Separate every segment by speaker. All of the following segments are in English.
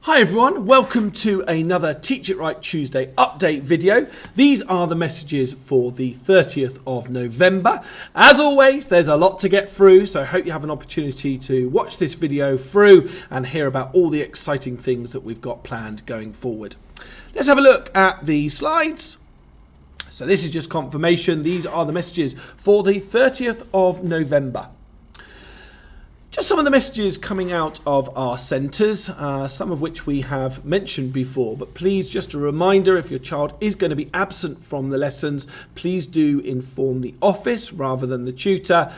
Speaker 1: Hi everyone, welcome to another Teachitright Tuesday update video. These are the messages for the 30th of November. As always, there's a lot to get through, so I hope you have an opportunity to watch this video through and hear about all the exciting things that we've got planned going forward. Let's have a look at the slides. So this is just confirmation. These are the messages for the 30th of November. Just some of the messages coming out of our centres, some of which we have mentioned before, but please, just a reminder, if your child is going to be absent from the lessons, please do inform the office rather than the tutor.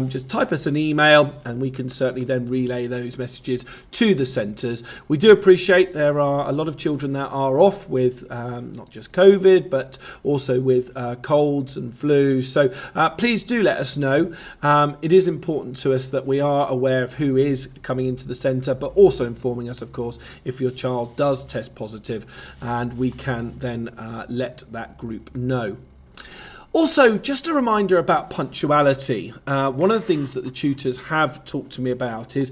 Speaker 1: Just type us an email and we can certainly then relay those messages to the centres. We do appreciate there are a lot of children that are off with not just COVID, but also with colds and flus. So please do let us know. It is important to us that we are aware of who is coming into the centre, but also informing us, of course, if your child does test positive, and we can then let that group know. Also, just a reminder about punctuality. One of the things that the tutors have talked to me about is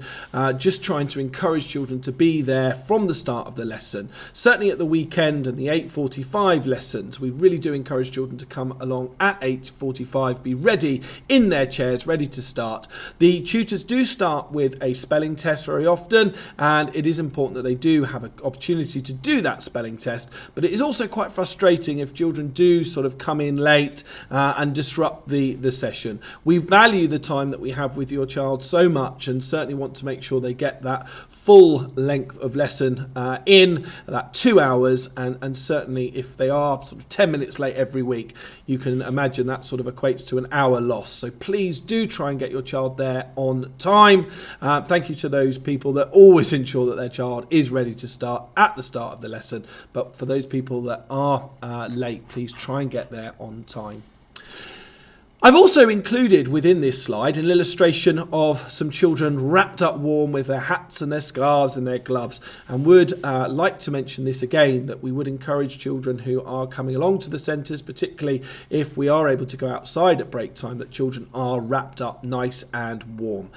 Speaker 1: just trying to encourage children to be there from the start of the lesson. Certainly at the weekend and the 8:45 lessons, we really do encourage children to come along at 8:45, be ready in their chairs, ready to start. The tutors do start with a spelling test very often, and it is important that they do have an opportunity to do that spelling test, but it is also quite frustrating if children do sort of come in late and disrupt the session. We value the time that we have with your child so much, and certainly want to make sure they get that full length of lesson in that 2 hours, and certainly if they are sort of 10 minutes late every week, you can imagine that sort of equates to an hour loss. So please do try and get your child there on time. Thank you to those people that always ensure that their child is ready to start at the start of the lesson, but for those people that are late, please try and get there on time. I've also included within this slide an illustration of some children wrapped up warm with their hats and their scarves and their gloves, and would like to mention this again, that we would encourage children who are coming along to the centres, particularly if we are able to go outside at break time, that children are wrapped up nice and warm.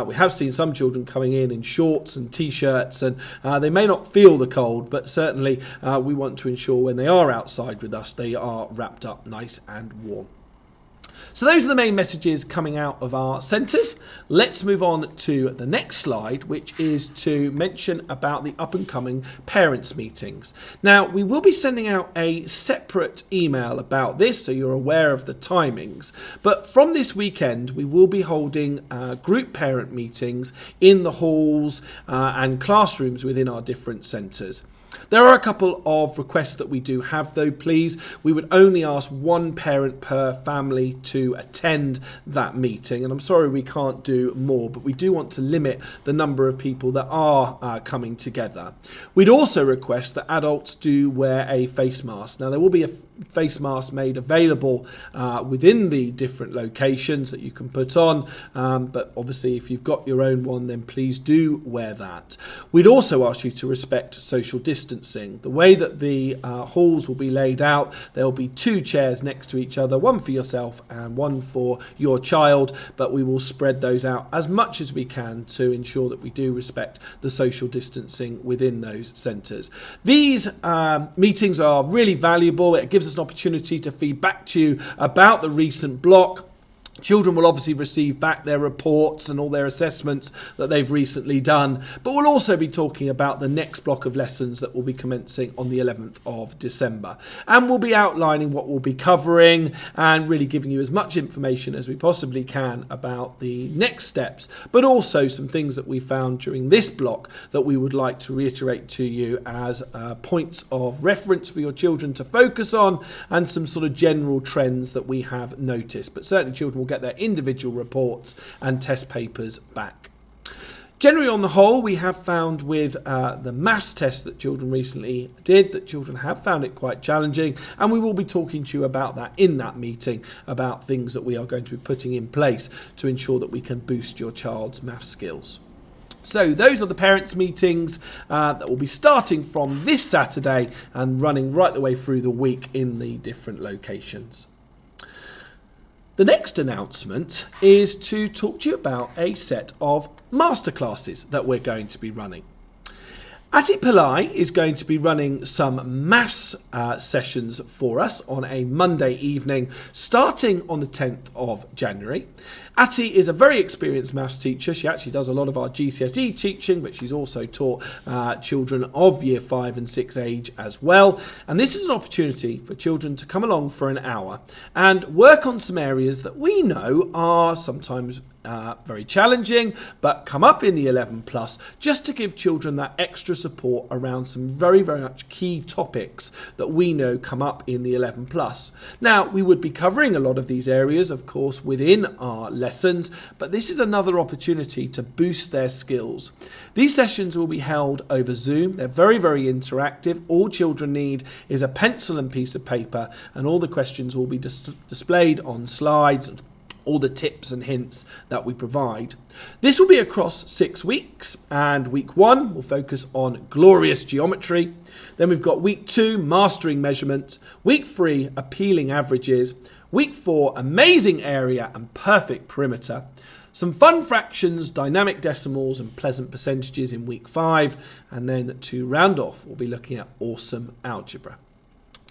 Speaker 1: We have seen some children coming in shorts and t-shirts, and they may not feel the cold, but certainly we want to ensure when they are outside with us, they are wrapped up nice and warm. So those are the main messages coming out of our centres. Let's move on to the next slide, which is to mention about the up and coming parents meetings. Now, we will be sending out a separate email about this, so you're aware of the timings. But from this weekend, we will be holding group parent meetings in the halls and classrooms within our different centres. There are a couple of requests that we do have, though. Please, we would only ask one parent per family to attend that meeting, and I'm sorry we can't do more, but we do want to limit the number of people that are coming together. We'd also request that adults do wear a face mask. Now, there will be a face mask made available within the different locations that you can put on, but obviously if you've got your own one, then please do wear that. We'd also ask you to respect social distancing. The way that the halls will be laid out, there will be 2 chairs next to each other, one for yourself and one for your child, but we will spread those out as much as we can to ensure that we do respect the social distancing within those centres. These meetings are really valuable. It gives us an opportunity to feed back to you about the recent block. Children will obviously receive back their reports and all their assessments that they've recently done, but we'll also be talking about the next block of lessons that will be commencing on the 11th of December. And we'll be outlining what we'll be covering and really giving you as much information as we possibly can about the next steps, but also some things that we found during this block that we would like to reiterate to you as points of reference for your children to focus on, and some sort of general trends that we have noticed. But certainly children will get their individual reports and test papers back. Generally, on the whole, we have found with the maths test that children recently did, that children have found it quite challenging, and we will be talking to you about that in that meeting, about things that we are going to be putting in place to ensure that we can boost your child's maths skills. So those are the parents' meetings that will be starting from this Saturday and running right the way through the week in the different locations. The next announcement is to talk to you about a set of masterclasses that we're going to be running. Ati Pillai is going to be running some maths sessions for us on a Monday evening, starting on the 10th of January. Ati is a very experienced maths teacher. She actually does a lot of our GCSE teaching, but she's also taught children of year 5 and 6 age as well. And this is an opportunity for children to come along for an hour and work on some areas that we know are sometimes very challenging, but come up in the 11 plus, just to give children that extra support around some very, very much key topics that we know come up in the 11 plus. Now, we would be covering a lot of these areas, of course, within our lessons, but this is another opportunity to boost their skills. These sessions will be held over Zoom. They're very, very interactive. All children need is a pencil and piece of paper, and all the questions will be displayed on slides, all the tips and hints that we provide. This will be across 6 weeks, and week 1 will focus on glorious geometry. Then we've got week 2, mastering measurement, week 3, appealing averages, week 4, amazing area and perfect perimeter, some fun fractions, dynamic decimals and pleasant percentages in week 5, and then to round off, we'll be looking at awesome algebra.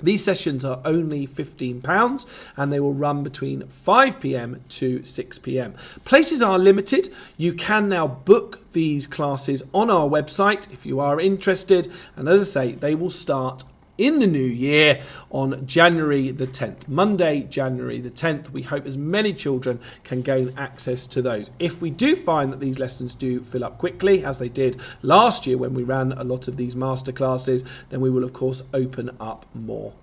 Speaker 1: These sessions are only £15 and they will run between 5 p.m. to 6 p.m. Places are limited. You can now book these classes on our website if you are interested. And as I say, they will start in the new year on January the 10th. Monday, January the 10th. We hope as many children can gain access to those. If we do find that these lessons do fill up quickly, as they did last year when we ran a lot of these masterclasses, then we will of course open up more.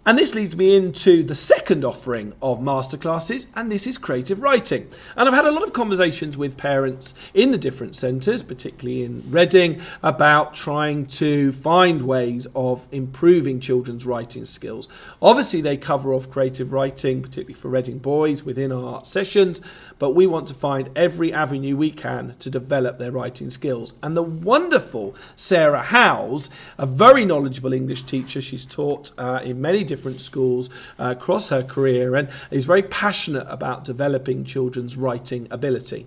Speaker 1: And this leads me into the second offering of masterclasses, and this is creative writing. And I've had a lot of conversations with parents in the different centres, particularly in Reading, about trying to find ways of improving children's writing skills. Obviously, they cover off creative writing, particularly for Reading boys, within our sessions, but we want to find every avenue we can to develop their writing skills. And the wonderful Sarah Howes, a very knowledgeable English teacher, she's taught in many different schools across her career and is very passionate about developing children's writing ability.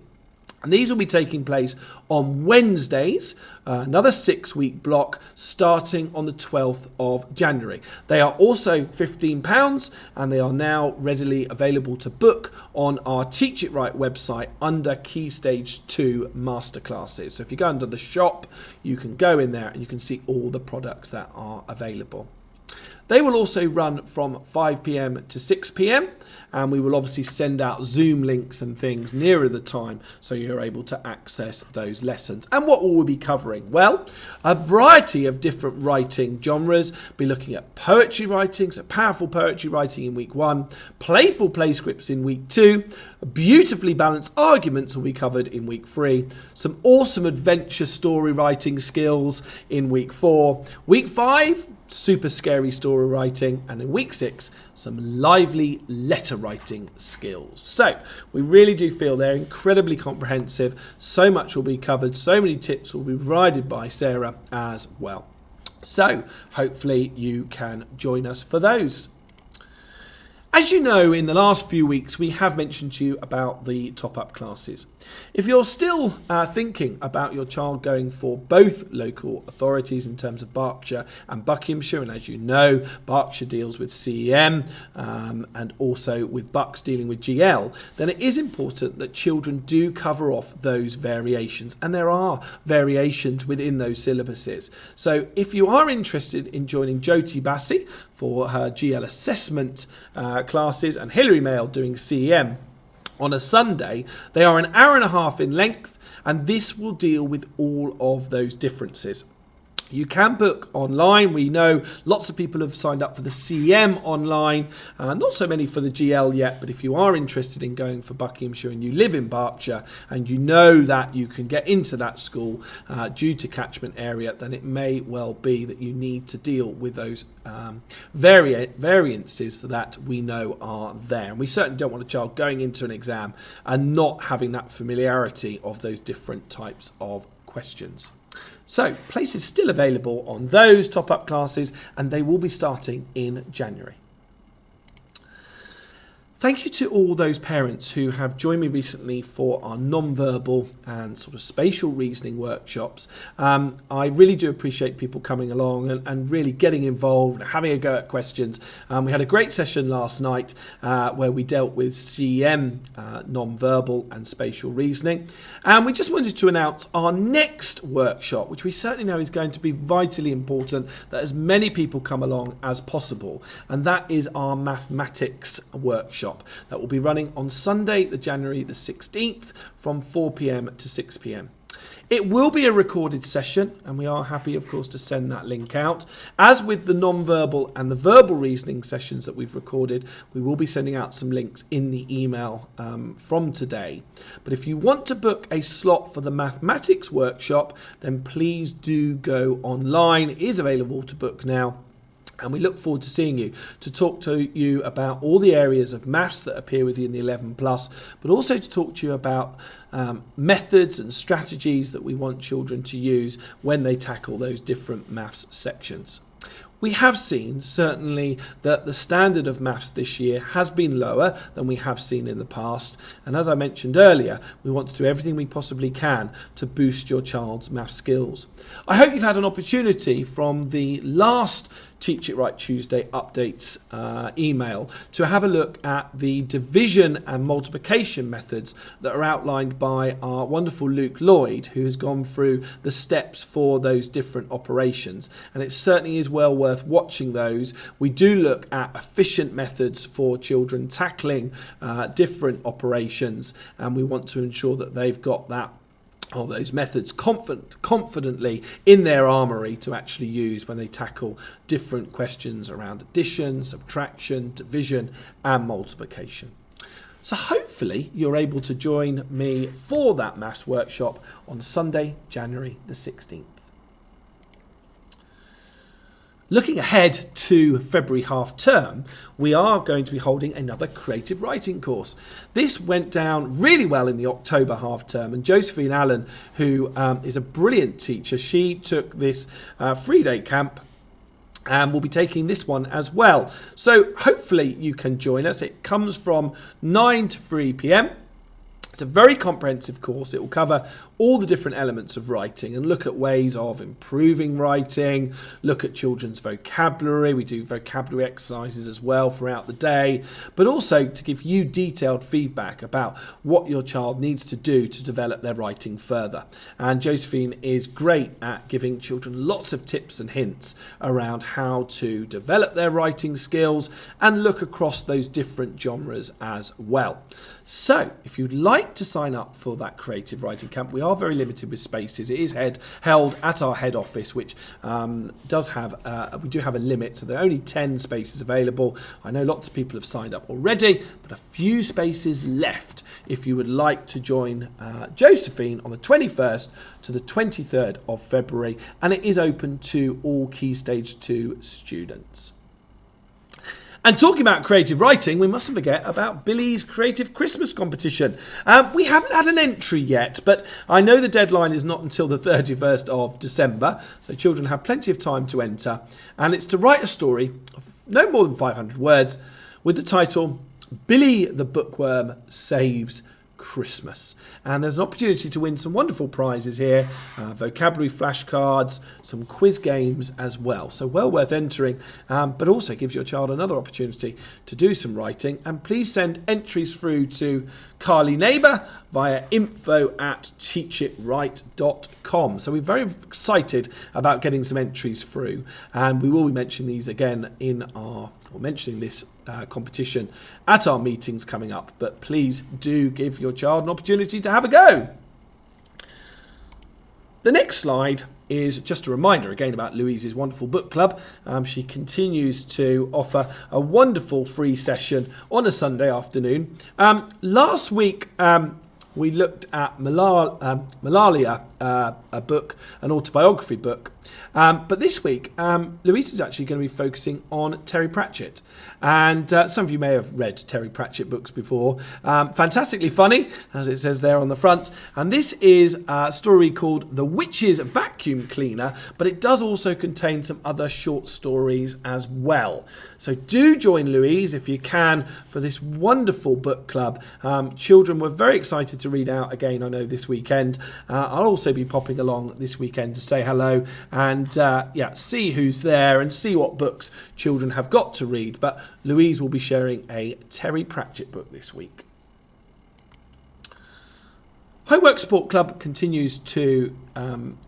Speaker 1: And these will be taking place on Wednesdays, another 6-week block starting on the 12th of January. They are also £15 and they are now readily available to book on our Teachitright website under Key Stage 2 Masterclasses. So if you go under the shop, you can go in there and you can see all the products that are available. They will also run from 5 p.m. to 6 p.m. and we will obviously send out Zoom links and things nearer the time so you're able to access those lessons. And what will we be covering? Well, a variety of different writing genres. Be looking at poetry writing, so powerful poetry writing in week 1, playful play scripts in week 2, beautifully balanced arguments will be covered in week 3, some awesome adventure story writing skills in week 4, week 5, super scary story writing, and in week 6 some lively letter writing skills. So we really do feel they're incredibly comprehensive. So much will be covered, so many tips will be provided by Sarah as well. So hopefully you can join us for those. As you know, in the last few weeks we have mentioned to you about the top-up classes. If you're still thinking about your child going for both local authorities in terms of Berkshire and Buckinghamshire, and as you know, Berkshire deals with CEM and also with Bucks dealing with GL, then it is important that children do cover off those variations, and there are variations within those syllabuses. So if you are interested in joining Jyoti Bassi for her GL assessment classes and Hilary Mail doing CEM, on a Sunday, they are an hour and a half in length, and this will deal with all of those differences. You can book online. We know lots of people have signed up for the CM online, not so many for the GL yet, but if you are interested in going for Buckinghamshire and you live in Berkshire and you know that you can get into that school due to catchment area, then it may well be that you need to deal with those variances that we know are there. And we certainly don't want a child going into an exam and not having that familiarity of those different types of questions. So, places still available on those top-up classes, and they will be starting in January. Thank you to all those parents who have joined me recently for our non-verbal and sort of spatial reasoning workshops. I really do appreciate people coming along and really getting involved, having a go at questions. We had a great session last night where we dealt with CEM, non-verbal and spatial reasoning. And we just wanted to announce our next workshop, which we certainly know is going to be vitally important that as many people come along as possible. And that is our mathematics workshop. That will be running on Sunday, January the 16th from 4 p.m. to 6 p.m. It will be a recorded session, and we are happy, of course, to send that link out. As with the non-verbal and the verbal reasoning sessions that we've recorded, we will be sending out some links in the email from today. But if you want to book a slot for the mathematics workshop, then please do go online. It is available to book now. And we look forward to seeing you, to talk to you about all the areas of maths that appear within the 11 plus, but also to talk to you about methods and strategies that we want children to use when they tackle those different maths sections. We have seen, certainly, that the standard of maths this year has been lower than we have seen in the past. And as I mentioned earlier, we want to do everything we possibly can to boost your child's maths skills. I hope you've had an opportunity from the last Teach It Right Tuesday updates email to have a look at the division and multiplication methods that are outlined by our wonderful Luke Lloyd, who has gone through the steps for those different operations. And it certainly is well worth watching those. We do look at efficient methods for children tackling different operations, and we want to ensure that they've got that or those methods confidently in their armoury to actually use when they tackle different questions around addition, subtraction, division and multiplication. So hopefully you're able to join me for that maths workshop on Sunday, January the 16th. Looking ahead to February half term, we are going to be holding another creative writing course. This went down really well in the October half term, and Josephine Allen, who is a brilliant teacher, she took this 3-day camp and we'll be taking this one as well. So hopefully you can join us. It comes from 9 to 3 p.m. It's a very comprehensive course. It will cover all the different elements of writing and look at ways of improving writing, look at children's vocabulary. We do vocabulary exercises as well throughout the day, but also to give you detailed feedback about what your child needs to do to develop their writing further. And Josephine is great at giving children lots of tips and hints around how to develop their writing skills and look across those different genres as well. So if you'd like to sign up for that creative writing camp, we are very limited with spaces. It is held at our head office, which does have we do have a limit, so there are only 10 spaces available. I know lots of people have signed up already, but a few spaces left if you would like to join Josephine on the 21st to the 23rd of February, and it is open to all Key Stage 2 students. And talking about creative writing, we mustn't forget about Billy's Creative Christmas competition. We haven't had an entry yet, but I know the deadline is not until the 31st of December, so children have plenty of time to enter. And it's to write a story of no more than 500 words with the title, Billy the Bookworm Saves Christmas. And there's an opportunity to win some wonderful prizes here, vocabulary flashcards, some quiz games as well. So well worth entering, but also gives your child another opportunity to do some writing. And please send entries through to Carly Neighbour via info@teachitright.com. So we're very excited about getting some entries through, and we will be mentioning these again mentioning this competition at our meetings coming up, but please do give your child an opportunity to have a go. The next slide is just a reminder again about Louise's wonderful book club. She continues to offer a wonderful free session on a Sunday afternoon. Last week we looked at Malalia, a book, an autobiography book, But this week, Louise is actually going to be focusing on Terry Pratchett. And some of you may have read Terry Pratchett books before. Fantastically funny, as it says there on the front. And this is a story called The Witch's Vacuum Cleaner, but it does also contain some other short stories as well. So do join Louise if you can for this wonderful book club. Children were very excited to read out again, I know, this weekend. I'll also be popping along this weekend to say hello and see who's there and see what books children have got to read. But Louise will be sharing a Terry Pratchett book this week. Homework Support Club continues to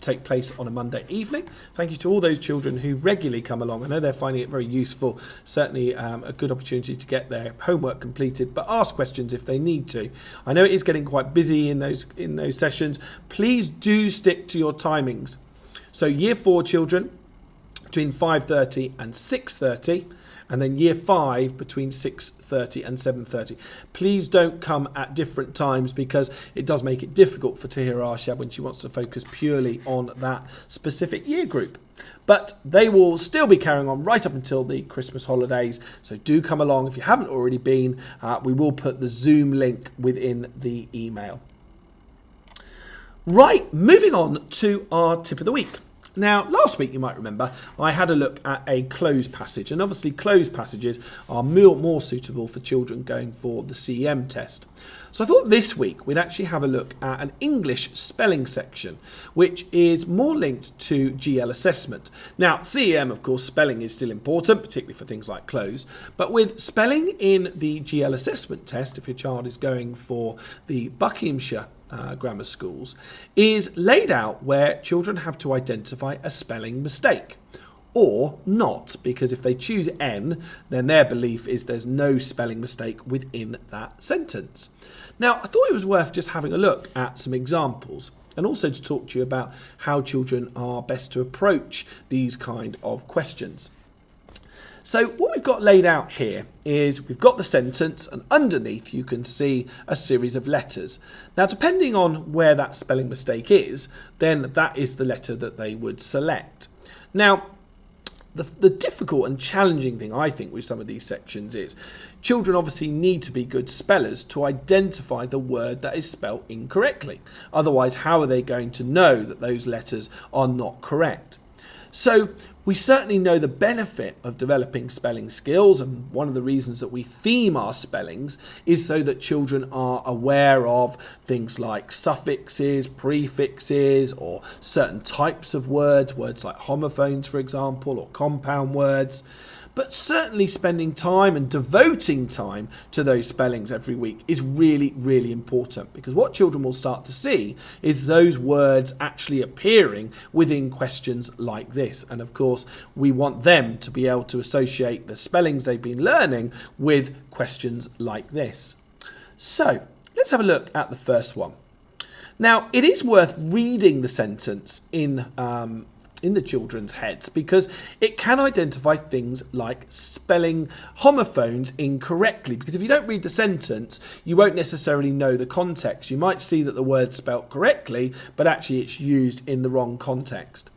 Speaker 1: take place on a Monday evening. Thank you to all those children who regularly come along. I know they're finding it very useful, certainly a good opportunity to get their homework completed, but ask questions if they need to. I know it is getting quite busy in those sessions. Please do stick to your timings. So Year 4 children between 5:30 and 6:30. And then Year 5 between 6:30 and 7:30. Please don't come at different times because it does make it difficult for Tahira Arshad when she wants to focus purely on that specific year group. But they will still be carrying on right up until the Christmas holidays. So do come along. If you haven't already been, we will put the Zoom link within the email. Right, moving on to our tip of the week. Now, last week, you might remember, I had a look at a closed passage, and obviously closed passages are more suitable for children going for the CEM test. So I thought this week we'd actually have a look at an English spelling section, which is more linked to GL assessment. Now, CEM, of course, spelling is still important, particularly for things like closed, but with spelling in the GL assessment test, if your child is going for the Buckinghamshire grammar schools, is laid out where children have to identify a spelling mistake or not, because if they choose N, then their belief is there's no spelling mistake within that sentence. Now, I thought it was worth just having a look at some examples and also to talk to you about how children are best to approach these kind of questions. So what we've got laid out here is we've got the sentence, and underneath you can see a series of letters. Now, depending on where that spelling mistake is, then that is the letter that they would select. Now, the difficult and challenging thing, I think, with some of these sections is children obviously need to be good spellers to identify the word that is spelt incorrectly. Otherwise, how are they going to know that those letters are not correct? So we certainly know the benefit of developing spelling skills, and one of the reasons that we theme our spellings is so that children are aware of things like suffixes, prefixes, or certain types of words like homophones, for example, or compound words. But certainly spending time and devoting time to those spellings every week is really, really important, because what children will start to see is those words actually appearing within questions like this. And of course, we want them to be able to associate the spellings they've been learning with questions like this. So let's have a look at the first one. Now, it is worth reading the sentence in the children's heads, because it can identify things like spelling homophones incorrectly, because if you don't read the sentence, you won't necessarily know the context. You might see that the word's spelt correctly, but actually it's used in the wrong context.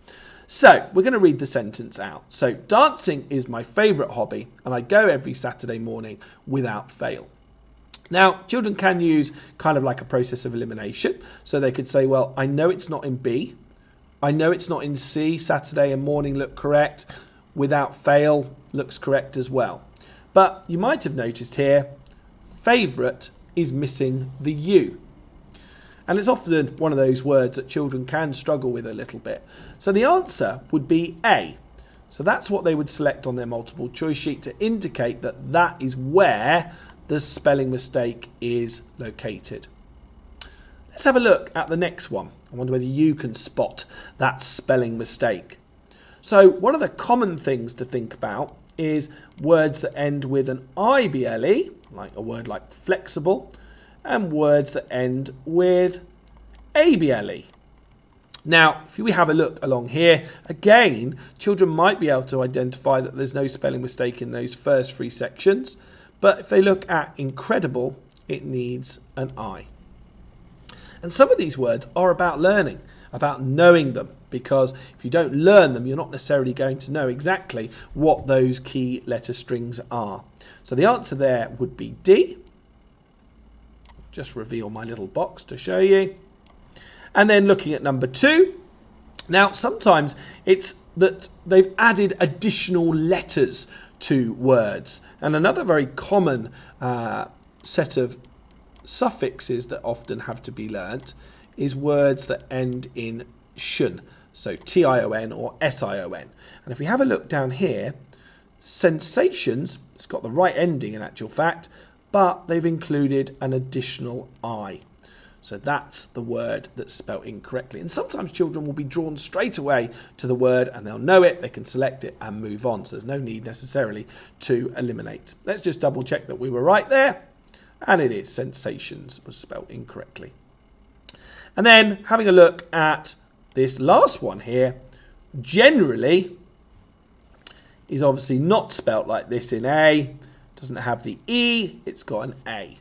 Speaker 1: So we're going to read the sentence out. So, dancing is my favourite hobby, and I go every Saturday morning without fail. Now, children can use kind of like a process of elimination. So they could say, well, I know it's not in B. I know it's not in C. Saturday and morning look correct. Without fail looks correct as well. But you might have noticed here, favourite is missing the U. And it's often one of those words that children can struggle with a little bit. So the answer would be A. So that's what they would select on their multiple choice sheet to indicate that that is where the spelling mistake is located. Let's have a look at the next one. I wonder whether you can spot that spelling mistake. So one of the common things to think about is words that end with an IBLE, like a word like flexible, and words that end with ABLE. Now, if we have a look along here, again, children might be able to identify that there's no spelling mistake in those first three sections. But if they look at incredible, it needs an I. And some of these words are about learning, about knowing them, because if you don't learn them, you're not necessarily going to know exactly what those key letter strings are. So the answer there would be D. Just reveal my little box to show you. And then looking at number 2. Now, sometimes it's that they've added additional letters to words. And another very common set of suffixes that often have to be learnt is words that end in shun. So T-I-O-N or S-I-O-N. And if we have a look down here, sensations, it's got the right ending in actual fact, but they've included an additional I. So that's the word that's spelt incorrectly. And sometimes children will be drawn straight away to the word and they'll know it, they can select it and move on. So there's no need necessarily to eliminate. Let's just double check that we were right there. And it is, sensations was spelt incorrectly. And then having a look at this last one here, generally is obviously not spelt like this in A. Doesn't have the E, it's got an A.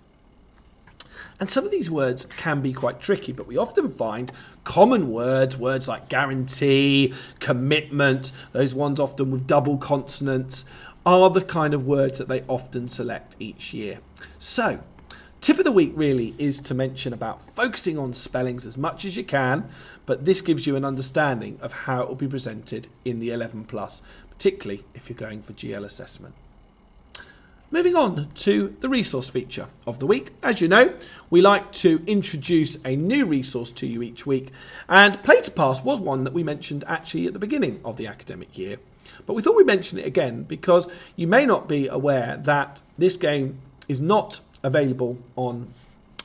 Speaker 1: And some of these words can be quite tricky, but we often find common words like guarantee, commitment, those ones often with double consonants, are the kind of words that they often select each year. So, tip of the week really is to mention about focusing on spellings as much as you can, but this gives you an understanding of how it will be presented in the 11+, particularly if you're going for GL assessment. Moving on to the resource feature of the week. As you know, we like to introduce a new resource to you each week, and Play to Pass was one that we mentioned actually at the beginning of the academic year. But we thought we'd mention it again because you may not be aware that this game is not available on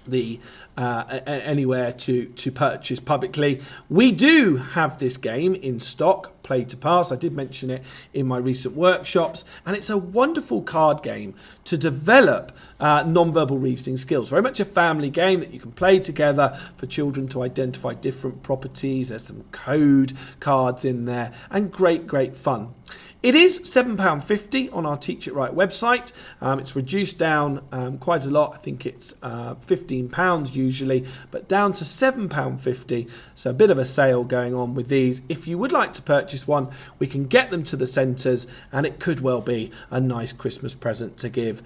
Speaker 1: the anywhere to purchase publicly. We do have this game in stock, Play to Pass. I did mention it in my recent workshops, and it's a wonderful card game to develop non-verbal reasoning skills. Very much a family game that you can play together for children to identify different properties. There's some code cards in there, and great fun. It is £7.50 on our Teachitright website. It's reduced down quite a lot. I think it's £15 usually, but down to £7.50. So a bit of a sale going on with these. If you would like to purchase one, we can get them to the centres, and it could well be a nice Christmas present to give.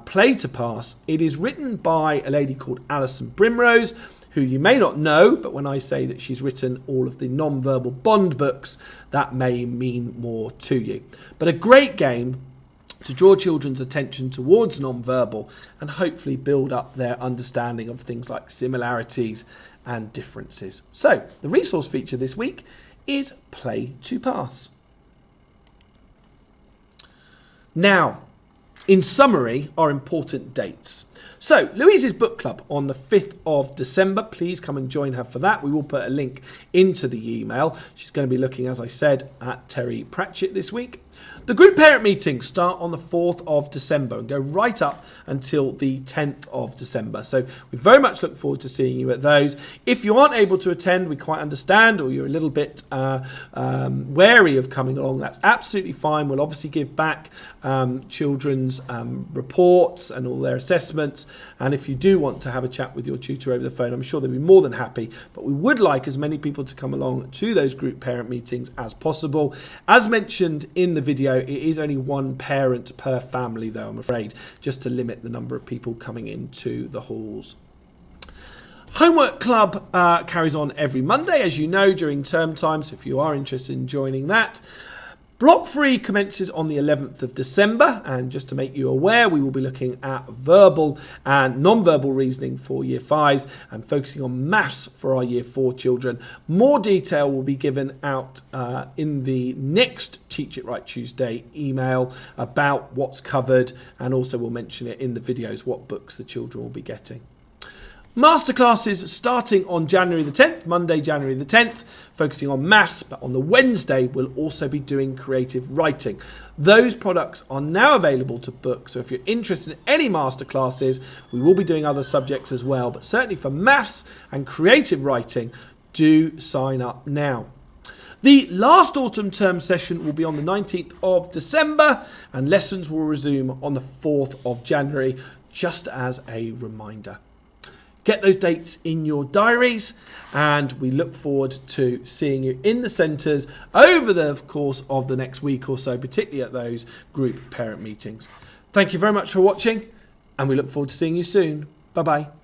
Speaker 1: Play to Pass. It is written by a lady called Alison Brimrose, who you may not know, but when I say that she's written all of the non-verbal bond books, that may mean more to you. But a great game to draw children's attention towards non-verbal and hopefully build up their understanding of things like similarities and differences. So, the resource feature this week is Play to Pass. Now, in summary, are important dates. So, Louise's book club on the 5th of December. Please come and join her for that. We will put a link into the email. She's going to be looking, as I said, at Terry Pratchett this week. The group parent meetings start on the 4th of December and go right up until the 10th of December. So we very much look forward to seeing you at those. If you aren't able to attend, we quite understand, or you're a little bit wary of coming along, that's absolutely fine. We'll obviously give back children's reports and all their assessments. And if you do want to have a chat with your tutor over the phone, I'm sure they'll be more than happy. But we would like as many people to come along to those group parent meetings as possible. As mentioned in the video, it is only one parent per family, though, I'm afraid, just to limit the number of people coming into the halls. Homework Club carries on every Monday, as you know, during term time, so if you are interested in joining that. Block 3 commences on the 11th of December, and just to make you aware, we will be looking at verbal and non-verbal reasoning for Year 5s and focusing on maths for our Year 4 children. More detail will be given out in the next Teach It Right Tuesday email about what's covered, and also we'll mention it in the videos what books the children will be getting. Masterclasses starting on January the 10th, Monday, January the 10th, focusing on maths, but on the Wednesday we'll also be doing creative writing. Those products are now available to book, so if you're interested in any masterclasses, we will be doing other subjects as well, but certainly for maths and creative writing, do sign up now. The last autumn term session will be on the 19th of December, and lessons will resume on the 4th of January, just as a reminder. get those dates in your diaries, and we look forward to seeing you in the centres over the course of the next week or so, particularly at those group parent meetings. Thank you very much for watching, and we look forward to seeing you soon. Bye-bye.